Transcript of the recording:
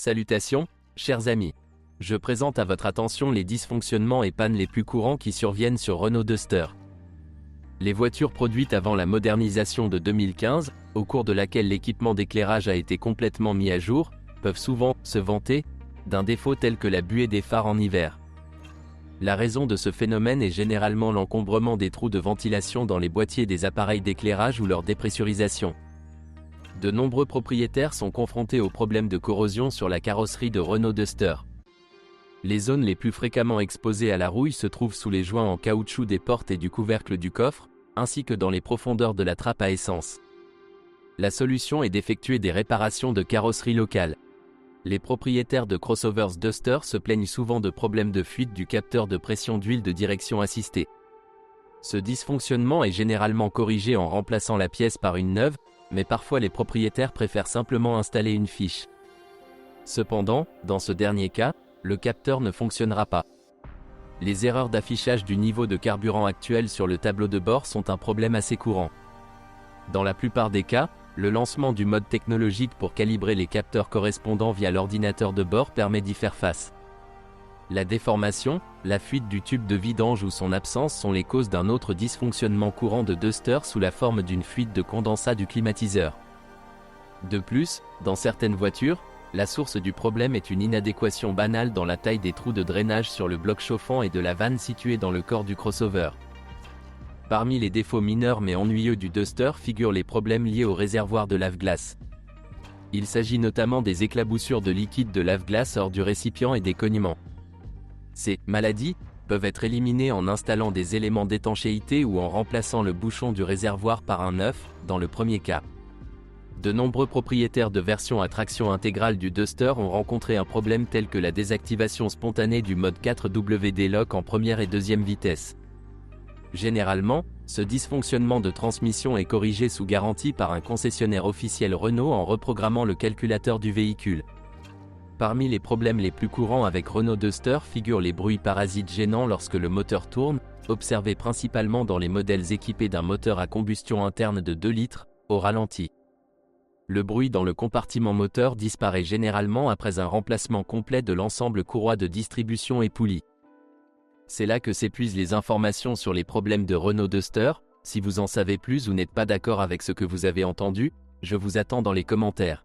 Salutations, chers amis. Je présente à votre attention les dysfonctionnements et pannes les plus courants qui surviennent sur Renault Duster. Les voitures produites avant la modernisation de 2015, au cours de laquelle l'équipement d'éclairage a été complètement mis à jour, peuvent souvent se vanter d'un défaut tel que la buée des phares en hiver. La raison de ce phénomène est généralement l'encombrement des trous de ventilation dans les boîtiers des appareils d'éclairage ou leur dépressurisation. De nombreux propriétaires sont confrontés aux problèmes de corrosion sur la carrosserie de Renault Duster. Les zones les plus fréquemment exposées à la rouille se trouvent sous les joints en caoutchouc des portes et du couvercle du coffre, ainsi que dans les profondeurs de la trappe à essence. La solution est d'effectuer des réparations de carrosserie locale. Les propriétaires de crossovers Duster se plaignent souvent de problèmes de fuite du capteur de pression d'huile de direction assistée. Ce dysfonctionnement est généralement corrigé en remplaçant la pièce par une neuve, mais parfois les propriétaires préfèrent simplement installer une fiche. Cependant, dans ce dernier cas, le capteur ne fonctionnera pas. Les erreurs d'affichage du niveau de carburant actuel sur le tableau de bord sont un problème assez courant. Dans la plupart des cas, le lancement du mode technologique pour calibrer les capteurs correspondants via l'ordinateur de bord permet d'y faire face. La déformation, la fuite du tube de vidange ou son absence sont les causes d'un autre dysfonctionnement courant de Duster sous la forme d'une fuite de condensat du climatiseur. De plus, dans certaines voitures, la source du problème est une inadéquation banale dans la taille des trous de drainage sur le bloc chauffant et de la vanne située dans le corps du crossover. Parmi les défauts mineurs mais ennuyeux du Duster figurent les problèmes liés au réservoir de lave-glace. Il s'agit notamment des éclaboussures de liquide de lave-glace hors du récipient et des cognements. Ces maladies peuvent être éliminées en installant des éléments d'étanchéité ou en remplaçant le bouchon du réservoir par un neuf, dans le premier cas. De nombreux propriétaires de versions à traction intégrale du Duster ont rencontré un problème tel que la désactivation spontanée du mode 4WD Lock en première et deuxième vitesse. Généralement, ce dysfonctionnement de transmission est corrigé sous garantie par un concessionnaire officiel Renault en reprogrammant le calculateur du véhicule. Parmi les problèmes les plus courants avec Renault Duster figurent les bruits parasites gênants lorsque le moteur tourne, observés principalement dans les modèles équipés d'un moteur à combustion interne de 2 litres, au ralenti. Le bruit dans le compartiment moteur disparaît généralement après un remplacement complet de l'ensemble courroie de distribution et poulies. C'est là que s'épuisent les informations sur les problèmes de Renault Duster. Si vous en savez plus ou n'êtes pas d'accord avec ce que vous avez entendu, je vous attends dans les commentaires.